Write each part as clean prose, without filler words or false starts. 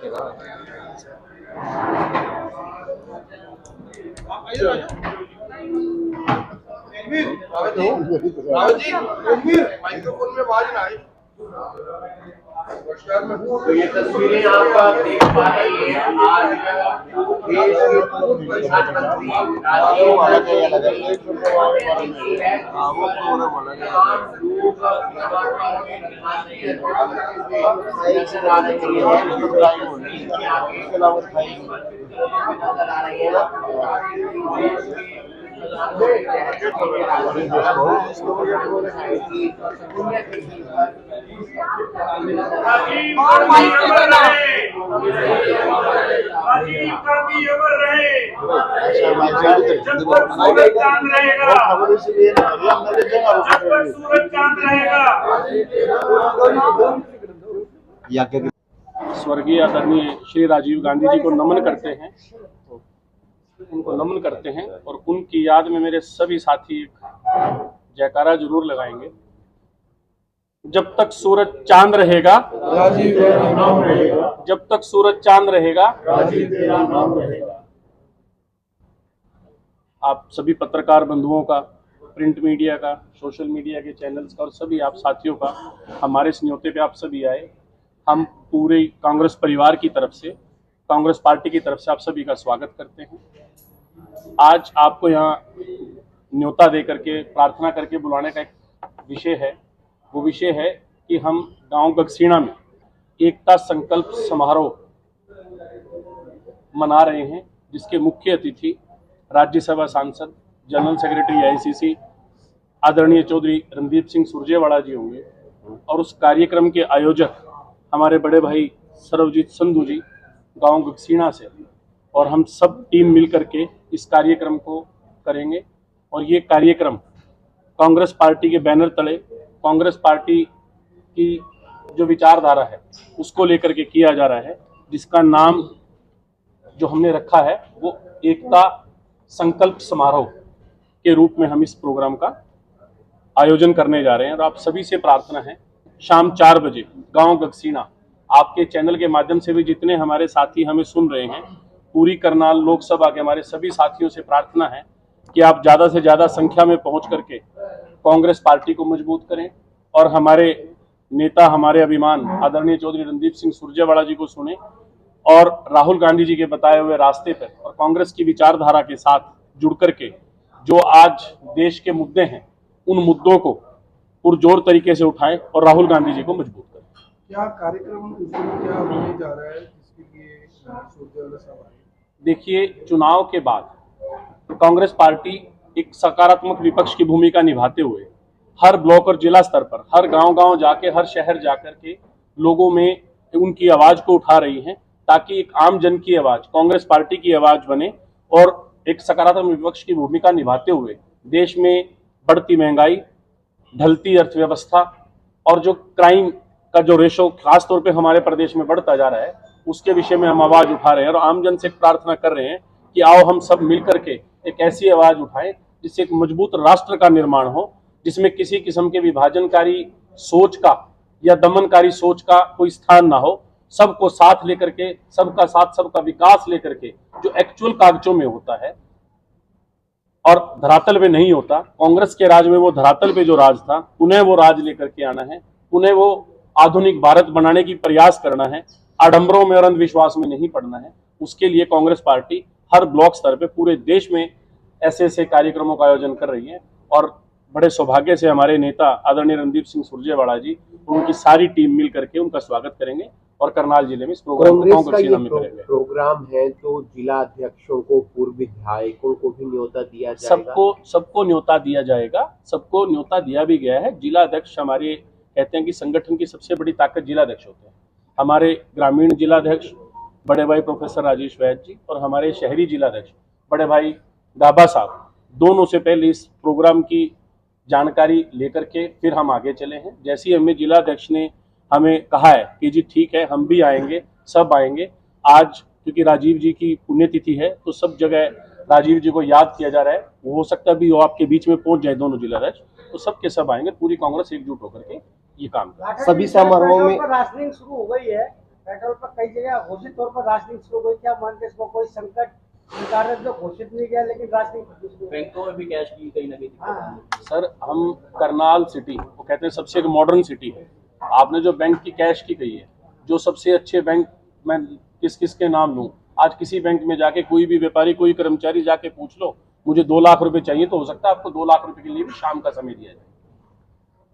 Rawat ji microphone में आवाज ना आई। तो ये तस्वीरें आप देख पा रहे हैं। आज देश के पूर्व प्रधानमंत्री नजर आ रही है। स्वर्गीय आदरणीय श्री राजीव गांधी जी को नमन करते हैं, उनको नमन करते हैं और उनकी याद में मेरे सभी साथी एक जयकारा जरूर लगाएंगे। जब तक सूरज चांद रहेगा राजीव तेरा नाम रहेगा, जब तक सूरज चांद रहेगा राजीव तेरा नाम रहेगा। आप सभी पत्रकार बंधुओं का, प्रिंट मीडिया का, सोशल मीडिया के चैनल्स का और सभी आप साथियों का हमारे इस न्योते पे आप सभी आए। हम पूरे कांग्रेस परिवार की तरफ से, कांग्रेस पार्टी की तरफ से आप सभी का स्वागत करते हैं। आज आपको यहाँ न्योता दे करके, प्रार्थना करके बुलाने का एक विषय है। वो विषय है कि हम गांव गगसीणा में एकता संकल्प समारोह मना रहे हैं, जिसके मुख्य अतिथि राज्यसभा सांसद, जनरल सेक्रेटरी AICC आदरणीय चौधरी रणदीप सिंह सुरजेवाला जी होंगे और उस कार्यक्रम के आयोजक हमारे बड़े भाई सर्वजीत संधू जी गांव गगसीणा से, और हम सब टीम मिल करके इस कार्यक्रम को करेंगे। और ये कार्यक्रम कांग्रेस पार्टी के बैनर तले, कांग्रेस पार्टी की जो विचारधारा है उसको लेकर के किया जा रहा है, जिसका नाम जो हमने रखा है वो एकता संकल्प समारोह के रूप में हम इस प्रोग्राम का आयोजन करने जा रहे हैं। और आप सभी से प्रार्थना है, शाम 4 बजे गांव गगसीणा, आपके चैनल के माध्यम से भी जितने हमारे साथी हमें सुन रहे हैं, पूरी करनाल लोकसभा के हमारे सभी साथियों से प्रार्थना है कि आप ज़्यादा से ज़्यादा संख्या में पहुंच करके कांग्रेस पार्टी को मजबूत करें और हमारे नेता, हमारे अभिमान आदरणीय चौधरी रणदीप सिंह सुरजेवाला जी को सुने और राहुल गांधी जी के बताए हुए रास्ते पर और कांग्रेस की विचारधारा के साथ जुड़ करके जो आज देश के मुद्दे हैं, उन मुद्दों को पुरजोर तरीके से उठाएं और राहुल गांधी जी को मजबूत करें। क्या कार्यक्रम क्या होने जा रहा है जिसके लिए सुरजेवाला साहब आए? देखिए, चुनाव के बाद कांग्रेस पार्टी एक सकारात्मक विपक्ष की भूमिका निभाते हुए हर ब्लॉक और जिला स्तर पर, हर गांव-गांव जाके, हर शहर जाकर के लोगों में उनकी आवाज को उठा रही है, ताकि एक आम जन की आवाज, कांग्रेस पार्टी की आवाज बने और एक सकारात्मक विपक्ष की भूमिका निभाते हुए देश में बढ़ती महंगाई, ढलती अर्थव्यवस्था और जो क्राइम का जो रेशो खासतौर पे हमारे प्रदेश में बढ़ता जा रहा है, उसके विषय में हम आवाज उठा रहे हैं और आम जन से प्रार्थना कर रहे हैं कि आओ हम सब मिलकर के एक ऐसी आवाज उठाएं जिससे एक मजबूत राष्ट्र का निर्माण हो, जिसमें किसी किस्म के विभाजनकारी सोच का या दमनकारी सोच का कोई स्थान ना हो। सबको साथ लेकर के, सबका साथ सबका विकास लेकर के, जो एक्चुअल कागजों में होता है और धरातल पे नहीं होता, कांग्रेस के राज में वो धरातल पे जो राज था, उन्हें वो राज लेकर के आना है, उन्हें वो आधुनिक भारत बनाने की प्रयास करना है, आडंबरों में और अंधविश्वास में नहीं पड़ना है। उसके लिए कांग्रेस पार्टी हर ब्लॉक स्तर पे पूरे देश में ऐसे ऐसे कार्यक्रमों का आयोजन कर रही है और बड़े सौभाग्य से हमारे नेता आदरणीय रणदीप सिंह सुरजेवाला जी, उनकी सारी टीम मिल करके उनका स्वागत करेंगे और करनाल जिले में इस प्रोग्राम को करेंगे। प्रोग्राम है तो जिला अध्यक्षों को, पूर्व विधायकों को भी न्योता दिया जाएगा। सबको न्योता दिया जाएगा, सबको न्योता दिया भी गया है। जिला अध्यक्ष हमारे कहते हैं कि संगठन की सबसे बड़ी ताकत जिला अध्यक्ष होते हैं। हमारे ग्रामीण जिला अध्यक्ष बड़े भाई प्रोफेसर राजेश वैद जी और हमारे शहरी जिला अध्यक्ष बड़े भाई गाबा साहब, दोनों से पहले इस प्रोग्राम की जानकारी लेकर के फिर हम आगे चले हैं। जैसे ही हमें जिला अध्यक्ष ने हमें कहा है कि जी ठीक है, हम भी आएंगे, सब आएंगे। आज क्योंकि राजीव जी की पुण्यतिथि है तो सब जगह राजीव जी को याद किया जा रहा है। हो सकता है भी वो आपके बीच में पहुंच जाए दोनों जिला अध्यक्ष, तो सबके सब आएंगे। पूरी कांग्रेस एकजुट होकर के ये काम सभी समारोह में राशनिंग शुरू हो गई है, पेट्रोल पर कई जगह घोषित तौर पर राजनीति शुरू हुई, क्या मानते हैं इसको? कोई संकट सरकार ने तो घोषित नहीं किया, लेकिन राजनीति शुरू हुई। बैंकों में भी कैश की कहीं ना कहीं हाँ। सर, हम करनाल सिटी, वो कहते हैं सबसे एक मॉडर्न सिटी है। आपने जो बैंक की कैश की कही है, जो सबसे अच्छे बैंक मैं किस किस के नाम लूं, आज किसी बैंक में जाके कोई भी व्यापारी, कोई कर्मचारी जाके पूछ लो मुझे 2 लाख रुपए चाहिए, तो हो सकता है आपको 2 लाख रुपए के लिए भी शाम का समय दिया जाए।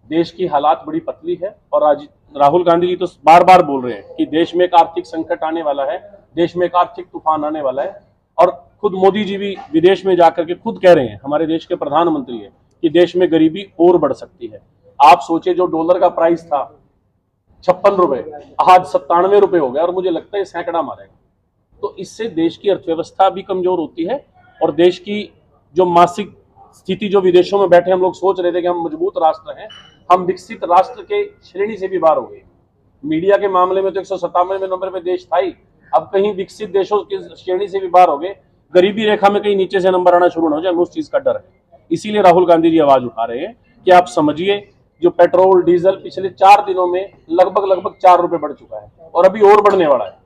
देश की हालात बड़ी पतली है और आज राहुल गांधी जी तो बार बार बोल रहे हैं कि देश में एक आर्थिक संकट आने वाला है, देश में एक आर्थिक तूफान आने वाला है। और खुद मोदी जी भी विदेश में जाकर के खुद कह रहे हैं, हमारे देश के प्रधानमंत्री है, कि देश में गरीबी और बढ़ सकती है। आप सोचे, जो डॉलर का प्राइस था 56 रुपए, आज 97 रुपए हो गया और मुझे लगता है सैकड़ा मारेगा। तो इससे देश की अर्थव्यवस्था भी कमजोर होती है और देश की जो मासिक स्थिति, जो विदेशों में बैठे हम लोग सोच रहे थे कि हम मजबूत राष्ट्र हैं, हम विकसित राष्ट्र के श्रेणी से भी बाहर हो गए। मीडिया के मामले में तो 157वें नंबर पे देश था ही, अब कहीं विकसित देशों की श्रेणी से भी बाहर हो गए। गरीबी रेखा में कहीं नीचे से नंबर आना शुरू ना हो जाए, उस चीज का डर है। इसीलिए राहुल गांधी जी आवाज उठा रहे हैं कि आप समझिए, जो पेट्रोल डीजल पिछले 4 दिनों में लगभग 4 रुपए बढ़ चुका है और अभी और बढ़ने वाला है।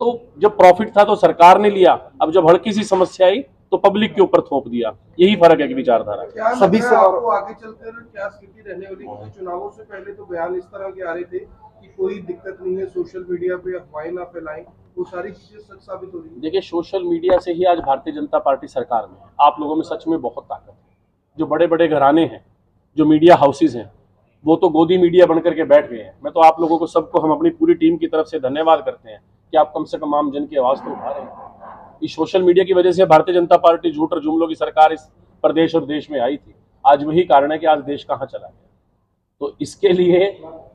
तो जब प्रॉफिट था तो सरकार ने लिया, अब जब हल्की सी समस्या आई तो पब्लिक के ऊपर थोप दिया। यही फर्क है कि विचारधारा। क्या सभी लग से रहा है और- आपको आगे चलकर क्या स्थिति रहने वाली? क्योंकि चुनावों से पहले तो बयान इस तरह के आ रहे थे कि कोई दिक्कत नहीं है, सोशल मीडिया पे अफवाहें ना फैलाएं, वो सारी चीजें सच साबित हो रही है। देखिए, सोशल मीडिया से ही आज भारतीय जनता पार्टी सरकार में है। आप लोगों में सच में बहुत ताकत है। जो बड़े बड़े घराने हैं, जो मीडिया हाउसेज हैं, वो तो गोदी मीडिया बनकर के बैठ गए हैं। मैं तो आप लोगों को, सबको, हम अपनी पूरी टीम की तरफ से धन्यवाद करते हैं कि आप कम से कम आम जन की आवाज तो उठा रहे हैं। इस सोशल मीडिया की वजह से भारतीय जनता पार्टी, झूठ और जुमलों की सरकार इस प्रदेश और देश में आई थी। आज वही कारण है कि आज देश कहाँ चला गया। तो इसके लिए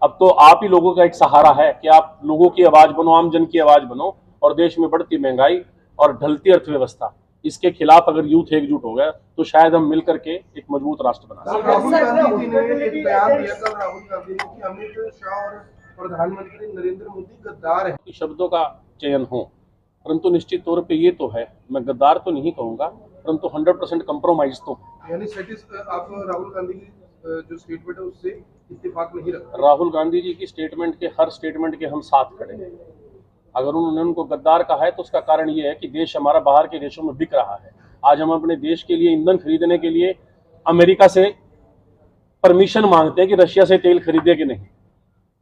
अब तो आप ही लोगों का एक सहारा है कि आप लोगों की आवाज बनो, आम जन की आवाज बनो। और देश में बढ़ती महंगाई और ढलती अर्थव्यवस्था, इसके खिलाफ अगर यूथ एकजुट हो गया तो शायद हम मिलकर के एक मजबूत राष्ट्र बना सकते हैं। राहुल गांधी जी ने एक बयान दिया था, राहुल गांधी ने, कि अमित शाह और प्रधानमंत्री नरेंद्र मोदी गद्दार हैं। कि शब्दों का चयन हो, परंतु निश्चित तौर पे ये तो है, मैं गद्दार तो नहीं कहूंगा, परंतु 100% कंप्रोमाइज तो है। यानी आप राहुल गांधी की जो स्टेटमेंट है उससे इत्तेफाक नहीं रखते। राहुल गांधी जी की स्टेटमेंट के, हर स्टेटमेंट के हम साथ खड़े हैं। अगर उन्होंने उनको गद्दार कहा है तो उसका कारण ये है कि देश हमारा बाहर के देशों में बिक रहा है। आज हम अपने देश के लिए ईंधन खरीदने के लिए अमेरिका से परमिशन मांगते हैं कि रशिया से तेल खरीदे कि नहीं,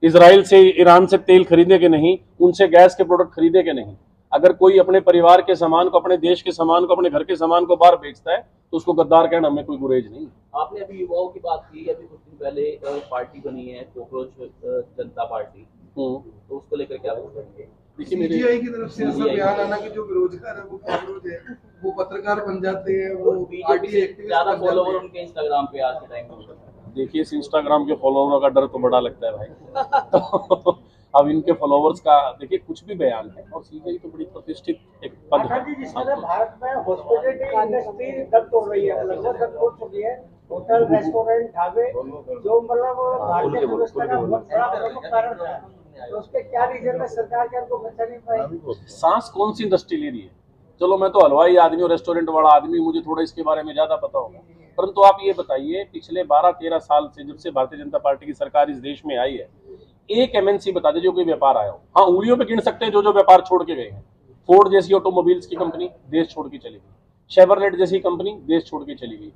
इजराइल से, ईरान से तेल खरीदे कि नहीं, उनसे गैस के प्रोडक्ट खरीदे कि नहीं। अगर कोई अपने परिवार के सामान को, अपने देश के सामान को, अपने घर के सामान को बाहर बेचता है तो उसको गद्दार कहना हमें कोई गुरेज नहीं। आपने अभी युवाओं की बात की, अभी कुछ दिन पहले पार्टी बनी है कॉकरोच जनता पार्टी, तो उसको लेकर क्या बोलेंगे? देखिए, मेरे सीजीआई की तरफ से ऐसा बयान आना कि जो बेरोजगार है वो कॉकरोच है, वो पत्रकार बन जाते हैं, वो बीजेपी पार्टी से एक्टिविस्ट ज्यादा बन जाते फॉलोवर हैं। उनके इंस्टाग्राम पे आज के टाइम में। देखिए, इस इंस्टाग्राम के फॉलोअरों का डर तो बड़ा लगता है भाई। तो अब इनके फॉलोवर्स का देखिए, कुछ भी बयान है। और सीजीआई तो बड़ी प्रतिष्ठित एक पद है। जी, जिस तरह भारत में हॉस्पिटलिटी इंडस्ट्री दम तोड़ रही है, लगभग दम तोड़ चुकी है। होटल, रेस्टोरेंट, ढाबे, जो मतलब भारतीय अर्थव्यवस्था का बहुत बड़ा प्रमुख कारण है, तो उसके क्या रीजन है? सरकार क्या उनको बचा नहीं पाई? सांस कौन सी इंडस्ट्री ले रही है? चलो, मैं तो हलवाई आदमी और रेस्टोरेंट वाला आदमी, मुझे थोड़ा इसके बारे में ज्यादा पता होगा। परंतु आप ये बताइए, पिछले 12-13 साल से, जब से भारतीय जनता पार्टी की सरकार इस देश में आई है, एक एमएनसी बता दीजिए कोई व्यापार आया हो। हाँ, उंगलियों पे गिन सकते हैं जो जो व्यापार छोड़ के गए हैं। फोर्ड जैसी ऑटोमोबाइल्स की कंपनी देश छोड़ के चली गई, शेवरलेट जैसी कंपनी देश छोड़ के चली गई,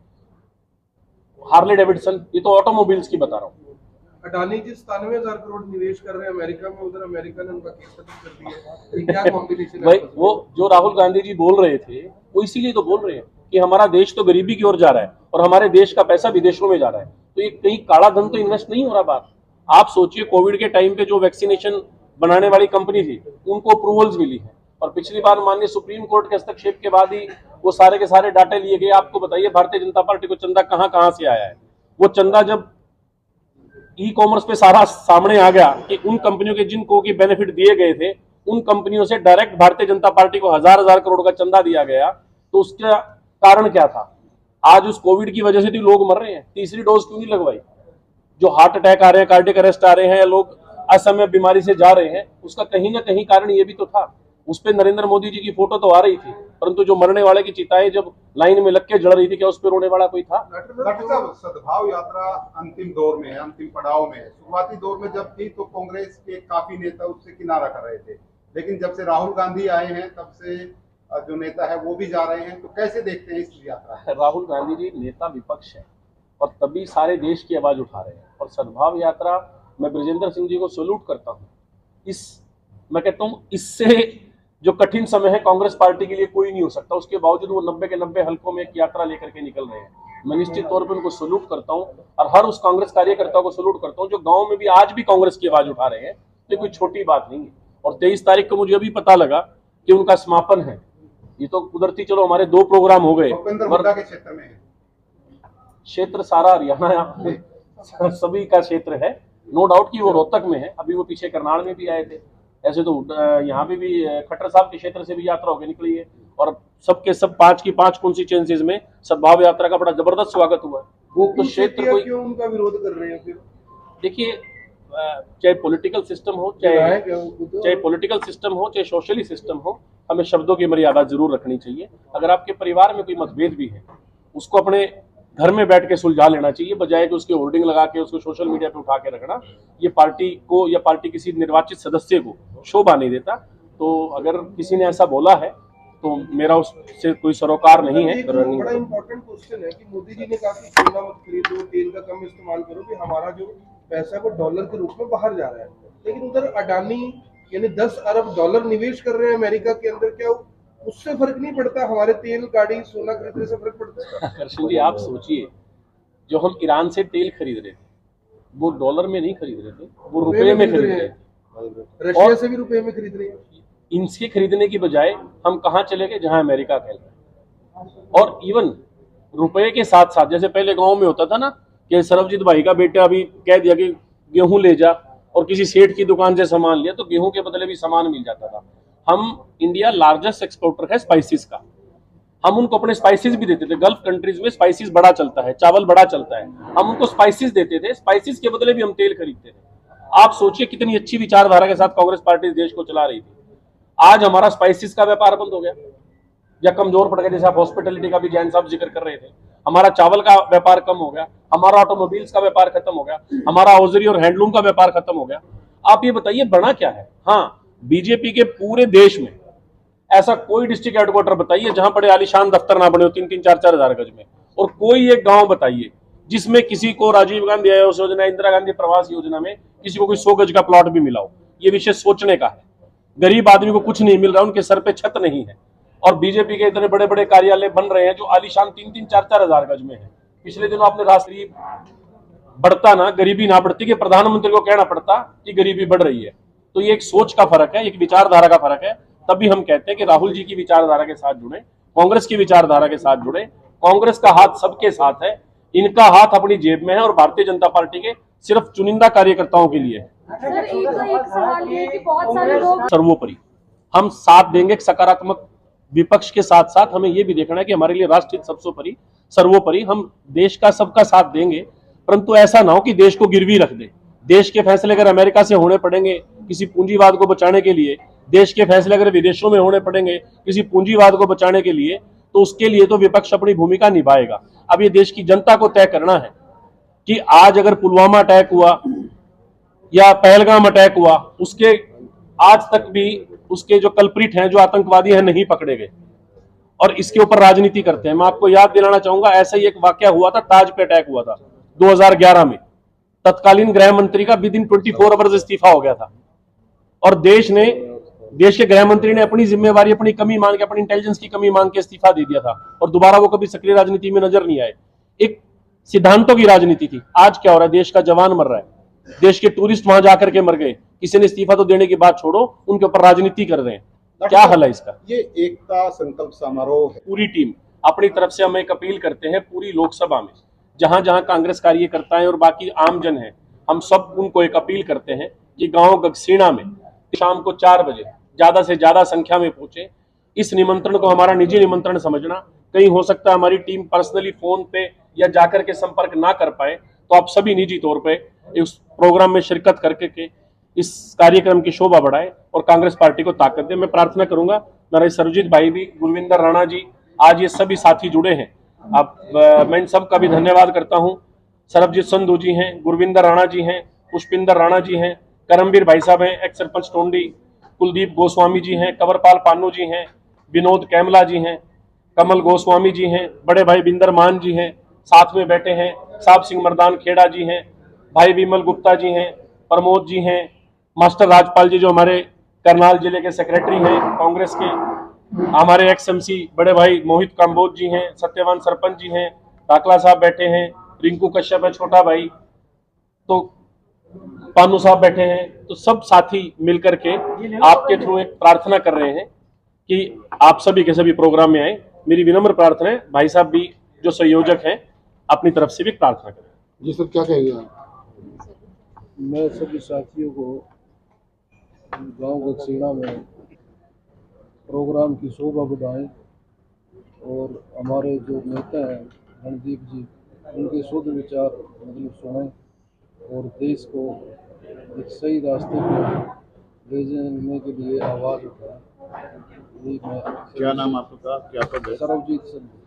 हार्ले डेविडसन, ये तो ऑटोमोबाइल्स की बता रहा हूँ। अडानी जी 97,000 करोड़ निवेश कर रहे हैं अमेरिका में, उधर अमेरिका ने उनका केस खत्म कर दिया है। ये क्या कॉम्बिनेशन है? भाई, वो जो राहुल गांधी जी बोल रहे थे, वो इसीलिए तो बोल रहे हैं कि हमारा देश तो गरीबी की ओर जा रहा है और हमारे देश का पैसा विदेशों में जा रहा है। तो ये कहीं काला धन तो इन्वेस्ट नहीं हो रहा बाहर। आप सोचिए, कोविड के टाइम पे जो वैक्सीनेशन बनाने वाली कंपनी थी, उनको अप्रूवल्स मिली है। और पिछली बार माननीय सुप्रीम कोर्ट के हस्तक्षेप के बाद ही वो सारे के सारे डाटे लिए गए। आपको बताइए, भारतीय जनता पार्टी को चंदा कहां से आया है? वो चंदा जब ई कॉमर्स पे सारा सामने आ गया कि उन कंपनियों के जिनको की बेनिफिट दिए गए थे, उन कंपनियों से डायरेक्ट भारतीय जनता पार्टी को हजार करोड़ का चंदा दिया गया, तो उसका कारण क्या था? आज उस कोविड की वजह से तो लोग मर रहे हैं। तीसरी डोज क्यों नहीं लगवाई? जो हार्ट अटैक आ रहे हैं, कार्डियक अरेस्ट आ रहे हैं, या लोग असमय बीमारी से जा रहे हैं, उसका कहीं ना कहीं कारण ये भी तो था उस पे नरेंद्र मोदी जी की फोटो तो आ रही थी, परंतु जो मरने वाले की चिताएं जब लाइन में लग के जल रही थी, क्या उस पे रोने वाला कोई था? डॉक्टर साहब, सद्भाव यात्रा अंतिम दौर में है, अंतिम पड़ाव में है। शुरुआती दौर में जब थी तो कांग्रेस के काफी नेता उससे किनारा कर रहे थे, लेकिन जब से राहुल गांधी आए हैं तब से जो नेता है वो भी जा रहे हैं, तो कैसे देखते हैं इस यात्रा? राहुल गांधी जी नेता विपक्ष है और तभी सारे देश की आवाज उठा रहे हैं। और सद्भाव यात्रा, मैं ब्रजेंद्र सिंह जी को सैल्यूट करता हूँ। मैं कहता हूँ इससे जो कठिन समय है कांग्रेस पार्टी के लिए कोई नहीं हो सकता, उसके बावजूद वो 90 के 90 हल्कों में एक यात्रा लेकर के निकल रहे हैं। मैं निश्चित तौर पर उनको सैल्यूट करता हूँ और हर उस कांग्रेस कार्यकर्ता को सैल्यूट करता हूँ जो गांव में भी आज भी कांग्रेस की आवाज उठा रहे हैं। ये कोई छोटी बात नहीं है। और 23 तारीख को मुझे अभी पता लगा कि उनका समापन है। ये तो कुदरती, चलो हमारे 2 प्रोग्राम हो गए। भूपेंद्र हुड्डा के क्षेत्र में है, क्षेत्र सारा हरियाणा सभी का क्षेत्र है, नो डाउट कि वो रोहतक में है। अभी वो पीछे करनाल में भी आए थे। ऐसे तो यहाँ पे भी खट्टर साहब के क्षेत्र से भी यात्रा होकर निकली है और सबके सब 5 की 5 कॉन्स्टिट्यूएंसीज में सद्भाव यात्रा का बड़ा जबरदस्त स्वागत हुआ है। वो तो क्षेत्र कोई, क्यों उनका विरोध कर रहे हैं फिर? देखिए, चाहे पॉलिटिकल सिस्टम हो, चाहे पॉलिटिकल सिस्टम हो, चाहे सोशली सिस्टम हो, हमें शब्दों की मर्यादा जरूर रखनी चाहिए। अगर आपके परिवार में कोई मतभेद भी है, उसको अपने घर में बैठ के सुलझा लेना चाहिए, बजाय कि उसके होर्डिंग लगा के उसको सोशल मीडिया पे उठा के रखना। ये पार्टी को या पार्टी किसी निर्वाचित सदस्य को शोभा नहीं देता। तो अगर किसी ने ऐसा बोला है तो मेरा उससे कोई सरोकार नहीं है। बड़ा इंपॉर्टेंट क्वेश्चन है कि मोदी जी ने कहा कि सोना मत खरीदो, तेल का कम इस्तेमाल करो, कि हमारा जो पैसा है वो डॉलर के रूप में बाहर जा रहा है। लेकिन उधर अडानी यानी 10 अरब डॉलर निवेश कर रहे हैं अमेरिका के अंदर, क्या उससे फर्क नहीं पड़ता? हमारे तेल, गाड़ी, सोना खरीदने से फर्क पड़ता है? कृष्ण जी, आप सोचिए, जो हम ईरान से तेल खरीद रहे थे वो डॉलर में नहीं खरीद रहे थे, वो रुपए में खरीद रहे थे। रशिया से भी रुपए में खरीद रहे हैं। इनसे खरीदने की बजाय हम कहाँ चले गए? जहां अमेरिका खेल रहा है। और इवन रुपए के साथ साथ, जैसे पहले गांव में होता था ना कि सरबजीत भाई का बेटा अभी कह दिया कि गेहूं ले जा, और किसी सेठ की दुकान से सामान लिया तो गेहूं के बदले भी सामान मिल जाता था। हम इंडिया लार्जेस्ट एक्सपोर्टर है स्पाइसेस का, हम उनको अपने स्पाइसेस भी देते थे। गल्फ कंट्रीज में स्पाइसेस बड़ा चलता है, चावल बड़ा चलता है, हम उनको स्पाइसेस देते थे, स्पाइसेस के बदले भी हम तेल खरीदते थे। आप सोचिए कितनी अच्छी विचारधारा के साथ कांग्रेस पार्टी इस देश को चला रही थी। आज हमारा स्पाइसेस का व्यापार बंद हो गया या कमजोर पड़ गया, जैसे आप हॉस्पिटलिटी का भी जैन साहब जिक्र कर रहे थे। हमारा चावल का व्यापार कम हो गया, हमारा ऑटोमोबाइल्स का व्यापार खत्म हो गया, हमारा हौजरी और हैंडलूम का व्यापार खत्म हो गया। आप ये बताइए बना क्या है? हाँ, बीजेपी के पूरे देश में ऐसा कोई डिस्ट्रिक्ट हेडक्वार्टर बताइए जहां बड़े आलीशान दफ्तर ना बने हो 3-3, 4-4 हजार गज में, और कोई एक गांव बताइए जिसमें किसी को राजीव गांधी आवास योजना, इंदिरा गांधी प्रवास योजना में किसी को कोई 100 गज का प्लॉट भी मिला हो। ये विषय सोचने का है। गरीब आदमी को कुछ नहीं मिल रहा, उनके सर पे छत नहीं है, और बीजेपी के इतने बड़े बड़े कार्यालय बन रहे हैं जो आलीशान 3-3, 4-4 हजार गज में है। पिछले दिनों आपने राष्ट्रीय बढ़ता ना, गरीबी ना बढ़ती, कि प्रधानमंत्री को कहना पड़ता कि गरीबी बढ़ रही है। तो ये एक सोच का फर्क है, एक विचारधारा का फर्क है। तभी हम कहते हैं कि राहुल जी की विचारधारा के साथ जुड़े, कांग्रेस की विचारधारा के साथ जुड़े। कांग्रेस का हाथ सबके साथ है, इनका हाथ अपनी जेब में है, और भारतीय जनता पार्टी के सिर्फ चुनिंदा कार्यकर्ताओं के लिए है। सर, एक सवाल ये है कि बहुत सारे लोग सर्वोपरि हम साथ देंगे सकारात्मक विपक्ष के साथ साथ। हमें यह भी देखना है कि हमारे लिए राष्ट्र हित सर्वोपरि हम देश का सबका साथ देंगे, परंतु ऐसा ना हो कि देश को गिरवी रख दे। देश के फैसले अगर अमेरिका से होने पड़ेंगे किसी पूंजीवाद को बचाने के लिए, देश के फैसले अगर विदेशों में होने पड़ेंगे किसी पूंजीवाद को बचाने के लिए, तो उसके लिए तो विपक्ष अपनी भूमिका निभाएगा। अब ये देश की जनता को तय करना है कि आज अगर पुलवामा अटैक हुआ या पहलगाम अटैक हुआ, उसके आज तक भी उसके जो कल्प्रिट हैं, जो आतंकवादी हैं, नहीं पकड़े गए, और इसके ऊपर राजनीति करते हैं। मैं आपको याद दिलाना चाहूंगा, ऐसा ही एक वाकया हुआ था, ताज पे अटैक हुआ था 2011 में। तत्कालीन गृह मंत्री का विदिन 24 आवर्स इस्तीफा हो गया था, और देश के गृह मंत्री ने अपनी जिम्मेवारी, अपनी कमी मान के, अपनी इंटेलिजेंस की कमी मान के इस्तीफा दे दिया था, और दोबारा वो कभी सक्रिय राजनीति में नजर नहीं आए। एक सिद्धांतों की राजनीति थी। आज क्या हो रहा है? देश का जवान मर रहा है, देश के टूरिस्ट वहां जाकर के मर गए। किसी ने इस्तीफा तो देने की बात छोड़ो, उनके ऊपर राजनीति कर रहे हैं। क्या हल है इसका? ये एकता संकल्प समारोह है। पूरी टीम अपनी तरफ से हम एक अपील करते हैं, पूरी लोकसभा में जहां जहां कांग्रेस कार्यकर्ता है और बाकी आमजन है, हम सब उनको एक अपील करते हैं कि गांव गगसीना में शाम को 4 बजे ज्यादा से ज्यादा संख्या में पहुंचे। इस निमंत्रण को हमारा निजी निमंत्रण समझना। कहीं हो सकता है हमारी टीम पर्सनली फोन पे या जाकर के संपर्क ना कर पाए, तो आप सभी निजी तौर पे इस प्रोग्राम में शिरकत करके के इस कार्यक्रम की शोभा बढ़ाए और कांग्रेस पार्टी को ताकत दे। मैं प्रार्थना करूंगा मेरे सर्वजीत भाई भी, गुरविंदर राणा जी, आज ये सभी साथी जुड़े हैं। अब मैं इन सब का भी धन्यवाद करता हूं। सरबजीत संधू जी हैं, गुरविंदर राणा जी हैं, पुष्पिंदर राणा जी हैं, करमबीर भाई साहब हैं, एक्स सरपंच टोंडी, कुलदीप गोस्वामी जी हैं, कंवरपाल पानू जी हैं, विनोद कैमला जी हैं, कमल गोस्वामी जी हैं, बड़े भाई बिंदर मान जी हैं, साथ में बैठे हैं साहब सिंह मर्दान खेड़ा जी हैं, भाई विमल गुप्ता जी हैं, प्रमोद जी हैं, मास्टर राजपाल जी जो हमारे करनाल जिले के सेक्रेटरी हैं कांग्रेस के, हमारे एक्स एमसी बड़े भाई मोहित काम्बोज जी हैं, सत्यवान सरपंच जी हैं, टाकला साहब बैठे हैं, रिंकू कश्यप है छोटा भाई, तो पानू साहब बैठे हैं। तो सब साथी मिलकर के आपके थ्रू एक प्रार्थना कर रहे हैं कि आप सभी के सभी प्रोग्राम में आए। मेरी विनम्र प्रार्थना है भाई साहब भी जो संयोजक हैं अपनी तरफ से भी प्रार्थना करें। जी सर, क्या कहेंगे आप? मैं सभी साथियों को गांव गक्सीना में प्रोग्राम की शोभा बढ़ाएं और हमारे जो नेता हैं रणदीप जी, उनके शुद्ध विचार मतलब सुनें और देश को एक सही रास्ते पर ले जाने के लिए आवाज़ उठाएं। क्या नाम आपका, क्या पद है? सरबजीत संधू।